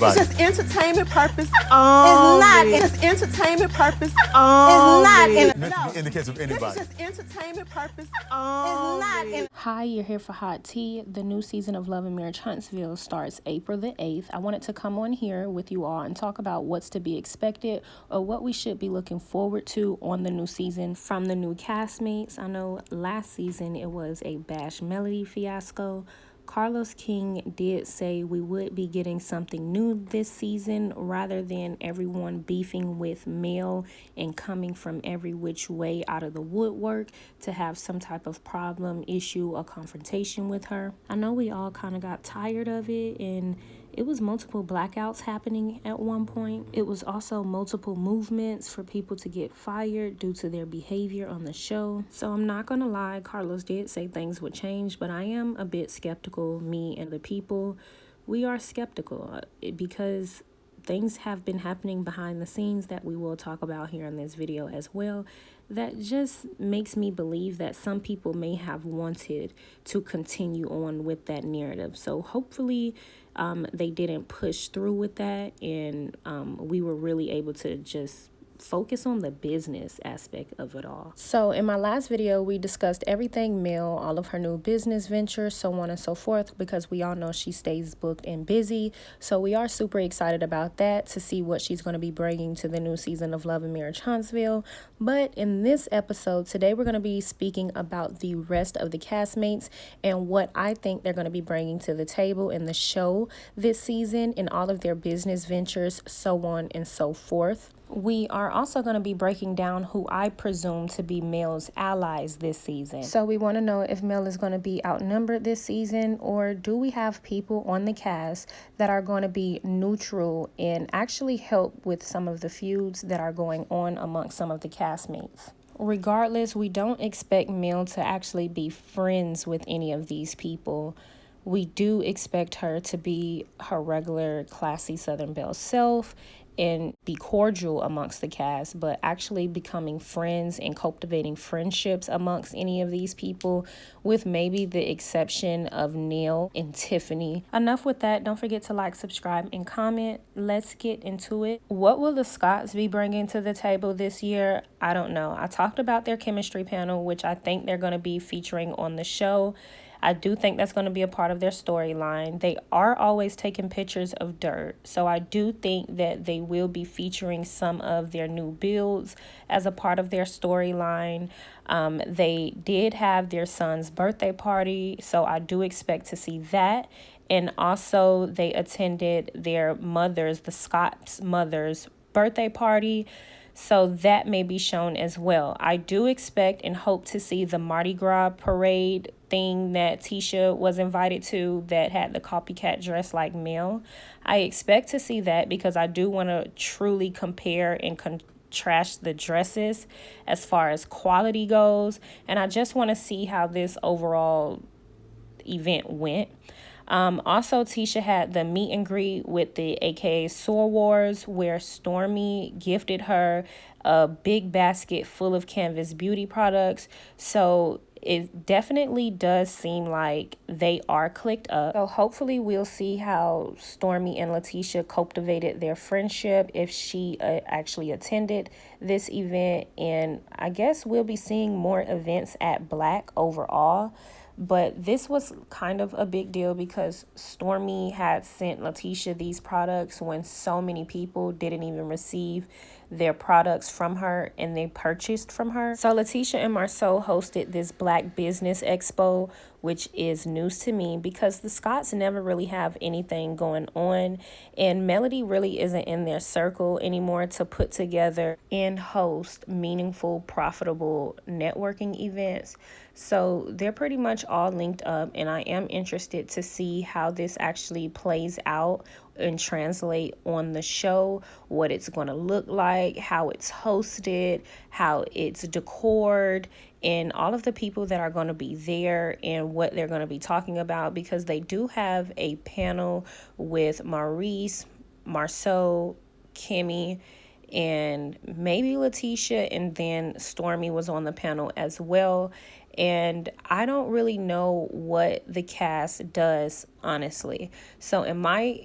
It's just entertainment purpose. It's not. It's just entertainment purpose. It's not. Meant to be in the case of anybody. This is just entertainment purpose. It's not. Hi, you're here for Hot Tea. The new season of Love and Marriage Huntsville starts April the 8th. I wanted to come on here with you all and talk about what's to be expected or what we should be looking forward to on the new season from the new castmates. I know last season it was a Bash Melody fiasco. Carlos King did say we would be getting something new this season rather than everyone beefing with Mel and coming from every which way out of the woodwork to have some type of problem, issue, or confrontation with her. I know we all kind of got tired of it, and it was multiple blackouts happening at one point. It was also multiple movements for people to get fired due to their behavior on the show. So I'm not gonna lie, Carlos did say things would change, but I am a bit skeptical. Me and the people, we are skeptical because things have been happening behind the scenes that we will talk about here in this video as well. That just makes me believe that some people may have wanted to continue on with that narrative. So hopefully they didn't push through with that, and we were really able to just focus on the business aspect of it all. So in my last video, we discussed everything Mel, all of her new business ventures, so on and so forth, because we all know she stays booked and busy. So we are super excited about that, to see what she's going to be bringing to the new season of Love and Marriage Huntsville. But in this episode today, we're going to be speaking about the rest of the castmates and what I think they're going to be bringing to the table in the show this season and all of their business ventures, so on and so forth. We are also going to be breaking down who I presume to be Mel's allies this season. So we want to know if Mel is going to be outnumbered this season, or do we have people on the cast that are going to be neutral and actually help with some of the feuds that are going on amongst some of the castmates. Regardless, we don't expect Mel to actually be friends with any of these people. We do expect her to be her regular classy Southern Belle self and be cordial amongst the cast, but actually becoming friends and cultivating friendships amongst any of these people, with maybe the exception of Neil and Tiffany. Enough with that. Don't forget to like, subscribe, and comment. Let's get into it. What will the Scotts be bringing to the table this year? I don't know. I talked about their chemistry panel, which I think they're going to be featuring on the show. I do think that's going to be a part of their storyline. They are always taking pictures of dirt, so I do think that they will be featuring some of their new builds as a part of their storyline. They did have their son's birthday party, so I do expect to see that. And also they attended their mother's, the Scott's mother's birthday party, so that may be shown as well. I do expect and hope to see the Mardi Gras parade thing that Tisha was invited to that had the copycat dress like Mel. I expect to see that because I do want to truly compare and contrast the dresses as far as quality goes, and I just want to see how this overall event went. Also, Tisha had the meet and greet with the AKA Soar Wars, where Stormy gifted her a big basket full of Canvas beauty products. So it definitely does seem like they are clicked up. So hopefully we'll see how Stormy and Letitia cultivated their friendship if she actually attended this event. And I guess we'll be seeing more events at Black overall. But this was kind of a big deal because Stormy had sent Letitia these products when so many people didn't even receive their products from her and they purchased from her. So Letitia and Marcel hosted this Black Business Expo, which is news to me because the Scotts never really have anything going on, and Melody really isn't in their circle anymore to put together and host meaningful, profitable networking events. So they're pretty much all linked up, and I am interested to see how this actually plays out and translate on the show, what it's going to look like, how it's hosted, how it's decored, and all of the people that are going to be there and what they're going to be talking about, because they do have a panel with Maurice, Marceau, Kimmy, and maybe Letitia, and then Stormy was on the panel as well. And I don't really know what the cast does, honestly. So in my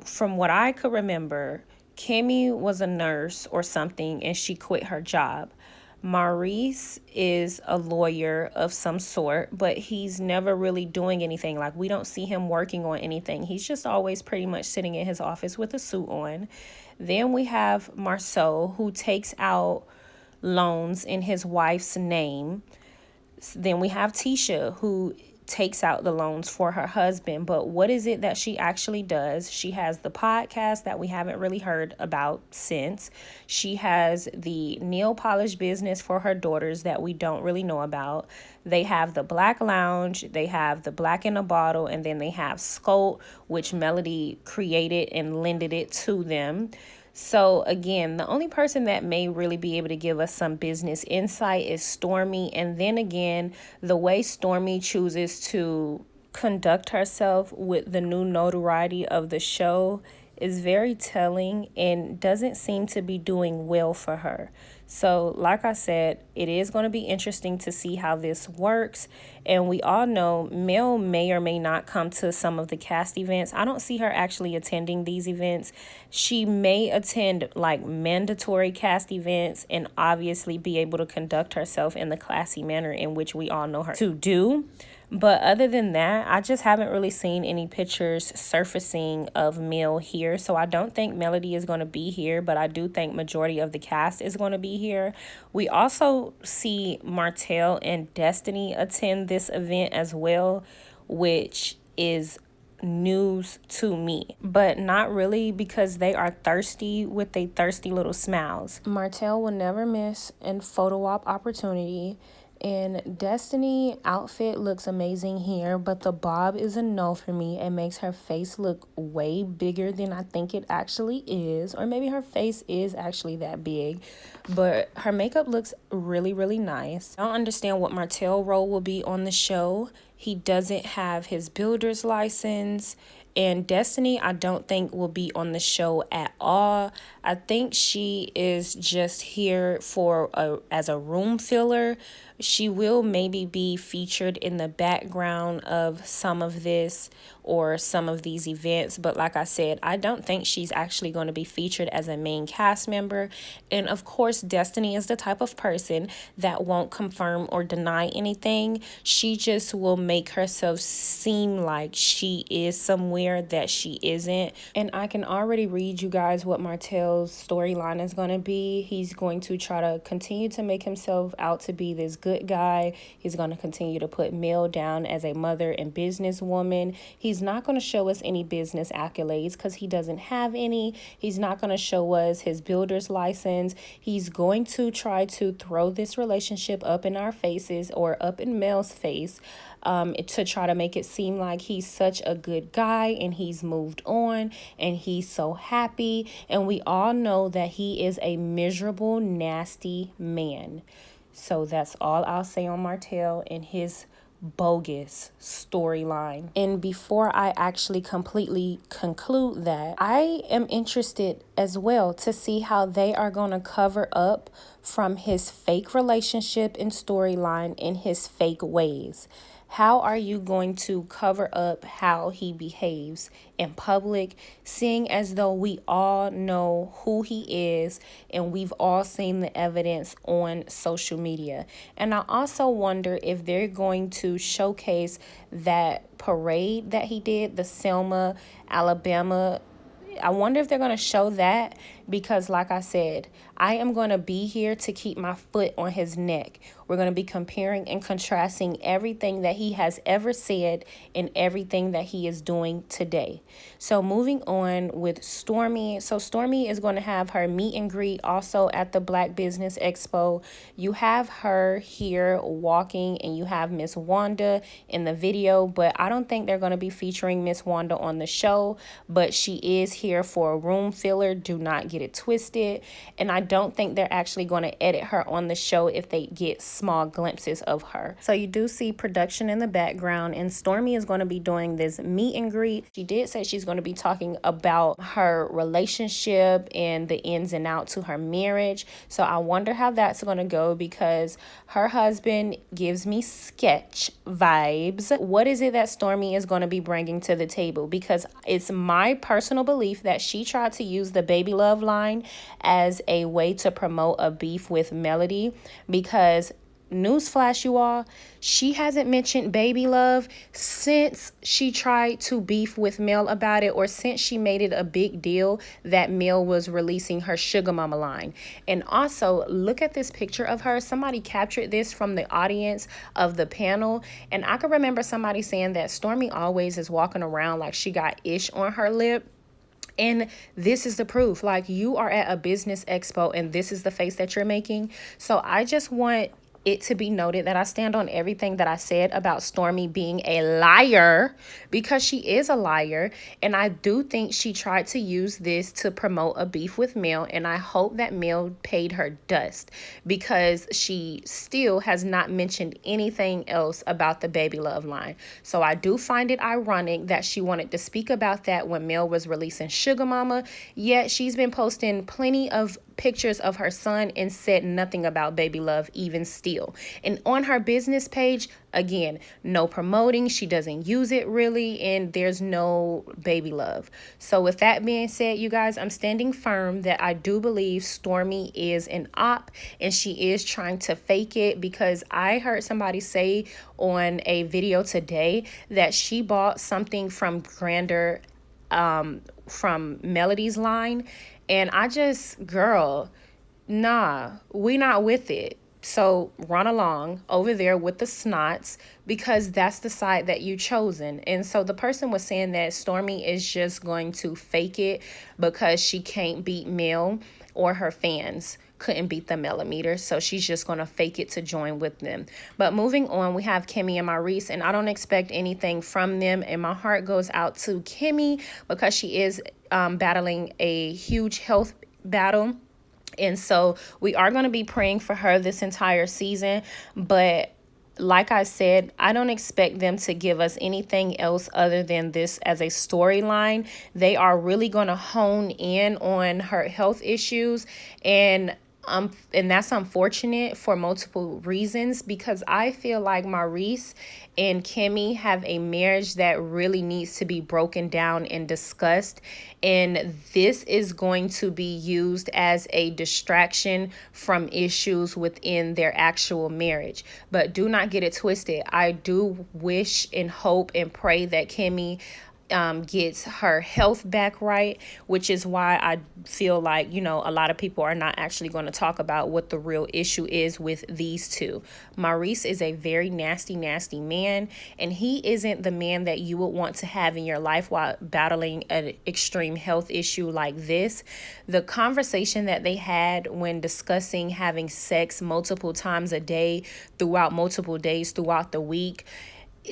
from what I could remember, Kimmy was a nurse or something and she quit her job. Maurice is a lawyer of some sort, but he's never really doing anything. Like, we don't see him working on anything. He's just always pretty much sitting in his office with a suit on. Then we have Marcel, who takes out loans in his wife's name. Then we have Tisha, who takes out the loans for her husband. But what is it that she actually does? She has the podcast that we haven't really heard about since. She has the nail polish business for her daughters that we don't really know about. They have the Black Lounge, they have the Black in a Bottle, and then they have Scout, which Melody created and lended it to them. So again, the only person that may really be able to give us some business insight is Stormy. And then again, the way Stormy chooses to conduct herself with the new notoriety of the show is very telling and doesn't seem to be doing well for her. So like I said, it is going to be interesting to see how this works. And we all know Mel may or may not come to some of the cast events. I don't see her actually attending these events. She may attend like mandatory cast events and obviously be able to conduct herself in the classy manner in which we all know her to do. But other than that, I just haven't really seen any pictures surfacing of Mel here. So I don't think Melody is going to be here, but I do think majority of the cast is going to be here. We also see Martel and Destiny attend this event as well, which is news to me, but not really, because they are thirsty with their thirsty little smiles. Martel will never miss a photo op opportunity. And Destiny outfit looks amazing here, but the bob is a no for me. It makes her face look way bigger than I think it actually is. Or maybe her face is actually that big. But her makeup looks really, really nice. I don't understand what Martel role will be on the show. He doesn't have his builder's license. And Destiny, I don't think will be on the show at all. I think she is just here as a room filler. She will maybe be featured in the background of some of this or some of these events. But like I said, I don't think she's actually going to be featured as a main cast member. And of course, Destiny is the type of person that won't confirm or deny anything. She just will make herself seem like she is somewhere that she isn't. And I can already read you guys what Martel's storyline is going to be. He's going to try to continue to make himself out to be this good guy. He's going to continue to put Mel down as a mother and businesswoman. He's not going to show us any business accolades because he doesn't have any. He's not going to show us his builder's license. He's going to try to throw this relationship up in our faces, or up in Mel's face, to try to make it seem like he's such a good guy and he's moved on and he's so happy. And we all know that he is a miserable, nasty man. So that's all I'll say on Martel and his bogus storyline. And before I actually completely conclude that, I am interested as well to see how they are going to cover up from his fake relationship and storyline and his fake ways. How are you going to cover up how he behaves in public, seeing as though we all know who he is and we've all seen the evidence on social media? And I also wonder if they're going to showcase that parade that he did, the Selma, Alabama. I wonder if they're going to show that, because like I said, I am going to be here to keep my foot on his neck. We're going to be comparing and contrasting everything that he has ever said and everything that he is doing today. So moving on with Stormy. So Stormy is going to have her meet and greet also at the Black Business Expo. You have her here walking and you have Miss Wanda in the video, but I don't think they're going to be featuring Miss Wanda on the show, but she is here for a room filler. Do not get it twisted. And I don't think they're actually going to edit her on the show if they get small glimpses of her. So you do see production in the background, and Stormy is going to be doing this meet and greet. She did say she's going to be talking about her relationship and the ins and outs to her marriage. So I wonder how that's going to go, because her husband gives me sketch vibes. What is it that Stormy is going to be bringing to the table? Because it's my personal belief that she tried to use the baby love line as a way to promote a beef with Melody, because newsflash, you all, she hasn't mentioned baby love since she tried to beef with Mel about it, or since she made it a big deal that Mel was releasing her sugar mama line. And also, look at this picture of her. Somebody captured this from the audience of the panel, and I can remember somebody saying that Stormy always is walking around like she got ish on her lip. And this is the proof. Like, you are at a business expo and this is the face that you're making. So I just want it to be noted that I stand on everything that I said about Stormy being a liar, because she is a liar. And I do think she tried to use this to promote a beef with Mel. And I hope that Mel paid her dust, because she still has not mentioned anything else about the baby love line. So I do find it ironic that she wanted to speak about that when Mel was releasing Sugar Mama, yet she's been posting plenty of pictures of her son and said nothing about baby love even still. And on her business page, again, no promoting, she doesn't use it really, and there's no baby love. So with that being said, you guys, I'm standing firm that I do believe Stormy is an op and she is trying to fake it, because I heard somebody say on a video today that she bought something from Grander, from Melody's line. And I just, girl, nah, we not with it. So run along over there with the snots, because that's the side that you chosen. And so the person was saying that Stormy is just going to fake it because she can't beat Mel, or her fans couldn't beat the millimeters, so she's just going to fake it to join with them. But moving on, we have Kimmy and Maurice, and I don't expect anything from them, and my heart goes out to Kimmy because she is battling a huge health battle. And so we are going to be praying for her this entire season. But like I said, I don't expect them to give us anything else other than this as a storyline. They are really going to hone in on her health issues, and that's unfortunate for multiple reasons, because I feel like Maurice and Kimmy have a marriage that really needs to be broken down and discussed. And this is going to be used as a distraction from issues within their actual marriage. But do not get it twisted. I do wish and hope and pray that Kimmy gets her health back right, which is why I feel like, a lot of people are not actually going to talk about what the real issue is with these two. Maurice is a very nasty, nasty man, and he isn't the man that you would want to have in your life while battling an extreme health issue like this. The conversation that they had when discussing having sex multiple times a day throughout multiple days throughout the week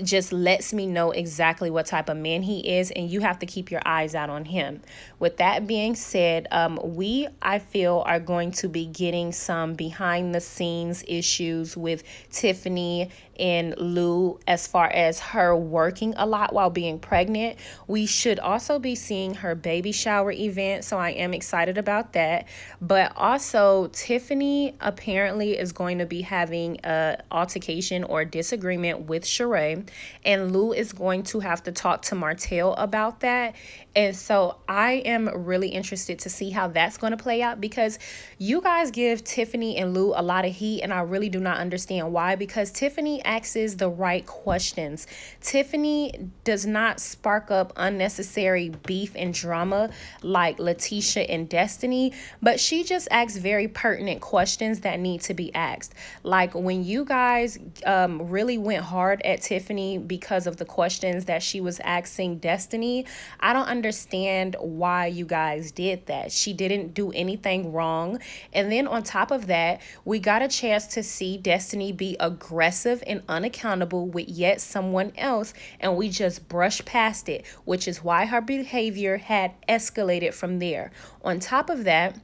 just lets me know exactly what type of man he is, and you have to keep your eyes out on him. With that being said, I feel, are going to be getting some behind the scenes issues with Tiffany and Lou as far as her working a lot while being pregnant. We should also be seeing her baby shower event, so I am excited about that. But also, Tiffany apparently is going to be having a altercation or disagreement with Sheree, and Lou is going to have to talk to Martel about that. And so I am really interested to see how that's going to play out, because you guys give Tiffany and Lou a lot of heat, and I really do not understand why, because Tiffany asks the right questions. Tiffany does not spark up unnecessary beef and drama like Letitia and Destiny, but she just asks very pertinent questions that need to be asked. Like when you guys really went hard at Tiffany because of the questions that she was asking Destiny, I don't understand why you guys did that. She didn't do anything wrong. And then on top of that, we got a chance to see Destiny be aggressive and unaccountable with yet someone else, and we just brushed past it, which is why her behavior had escalated from there. On top of that,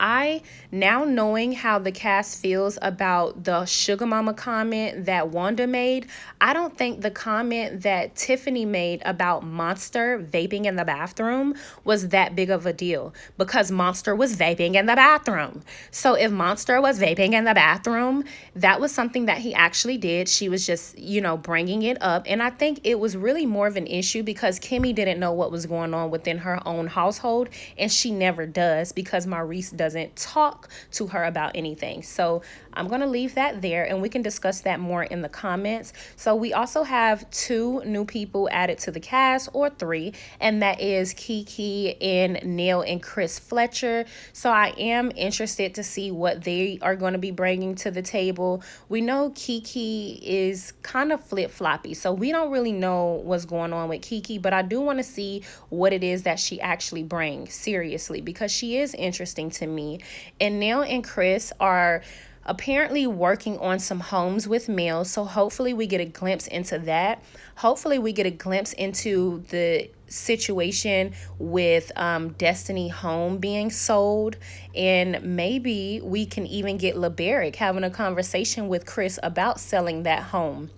Now knowing how the cast feels about the sugar mama comment that Wanda made, I don't think the comment that Tiffany made about Monster vaping in the bathroom was that big of a deal, because Monster was vaping in the bathroom. So if Monster was vaping in the bathroom, that was something that he actually did. She was just, bringing it up. And I think it was really more of an issue because Kimmy didn't know what was going on within her own household, and she never does because Maurice doesn't talk to her about anything. So I'm going to leave that there, and we can discuss that more in the comments. So we also have 2 new people added to the cast, or 3, and that is Kiki and Neil and Chris Fletcher. So I am interested to see what they are going to be bringing to the table. We know Kiki is kind of flip-floppy, so we don't really know what's going on with Kiki, but I do want to see what it is that she actually brings, seriously, because she is interesting to me. And Neil and Chris are apparently working on some homes with Mel, so hopefully we get a glimpse into that. Hopefully we get a glimpse into the situation with Destiny home being sold, and maybe we can even get LeBerick having a conversation with Chris about selling that home.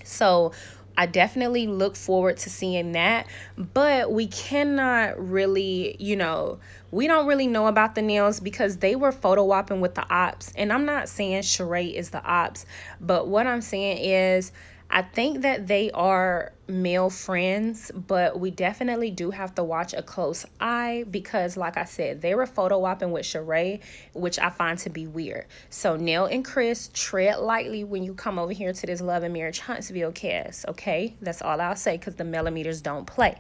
So I definitely look forward to seeing that, but we cannot really, we don't really know about the Nails because they were photo opping with the ops. And I'm not saying Sheree is the ops, but what I'm saying is I think that they are male friends, but we definitely do have to watch a close eye because, like I said, they were photo opping with Sheree, which I find to be weird. So Neil and Chris, tread lightly when you come over here to this Love and Marriage Huntsville cast, okay? That's all I'll say because the millimeters don't play.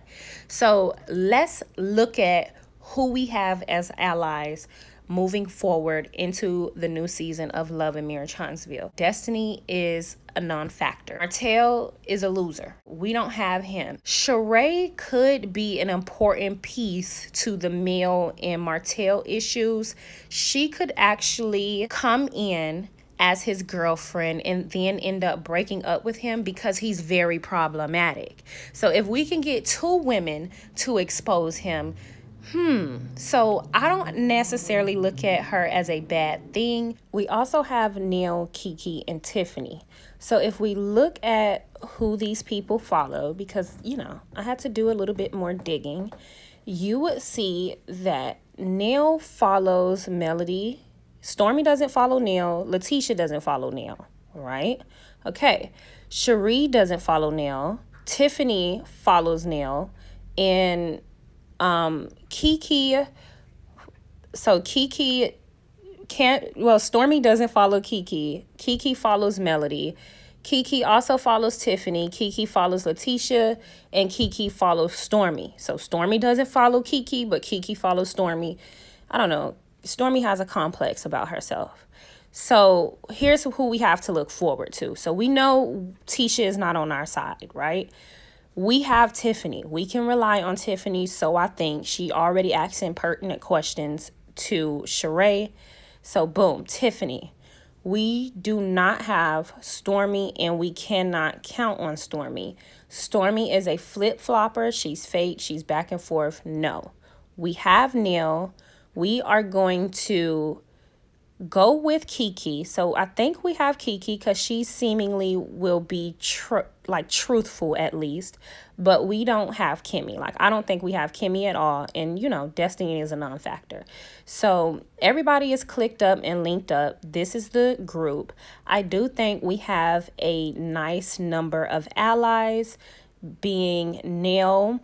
So let's look at who we have as allies moving forward into the new season of Love and Marriage Huntsville. Destiny is a non-factor. Martel is a loser. We don't have him. Sheree could be an important piece to the Mel and Martel issues. She could actually come in as his girlfriend and then end up breaking up with him because he's very problematic. So if we can get 2 women to expose him, so I don't necessarily look at her as a bad thing. We also have Neil, Kiki, and Tiffany. So if we look at who these people follow, because, I had to do a little bit more digging, you would see that Neil follows Melody. Stormy doesn't follow Neil. Letitia doesn't follow Neil, right? Okay. Cherie doesn't follow Neil. Tiffany follows Neil. And Kiki, so Kiki Stormy doesn't follow Kiki. Kiki follows Melody. Kiki also follows Tiffany. Kiki follows Letitia, and Kiki follows Stormy. So Stormy doesn't follow Kiki, but Kiki follows Stormy. I don't know. Stormy has a complex about herself. So here's who we have to look forward to. So we know Tisha is not on our side, right? We have Tiffany. We can rely on Tiffany, so I think she already asking pertinent questions to Sheree. So boom, Tiffany. We do not have Stormy, and we cannot count on Stormy. Stormy is a flip-flopper. She's fake. She's back and forth. No. We have Neil. We are going to go with Kiki. So I think we have Kiki because she seemingly will be truthful at least, but we don't have Kimmy. I don't think we have Kimmy at all. And Destiny is a non-factor. So everybody is clicked up and linked up. This is the group. I do think we have a nice number of allies, being Neil,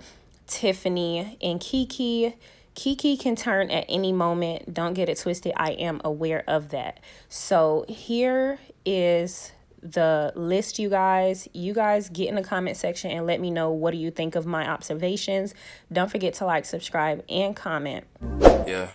Tiffany, and Kiki. Kiki can turn at any moment. Don't get it twisted. I am aware of that. So here is the list, you guys. You guys get in the comment section and let me know, what do you think of my observations. Don't forget to like, subscribe, and comment. Yeah.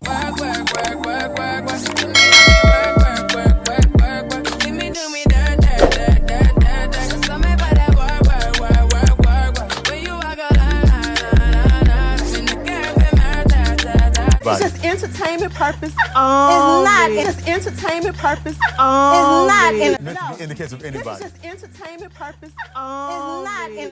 It's just entertainment purpose only. It's not. It's entertainment purpose only. It's not. In the case of anybody. This is just entertainment purpose only. It's not.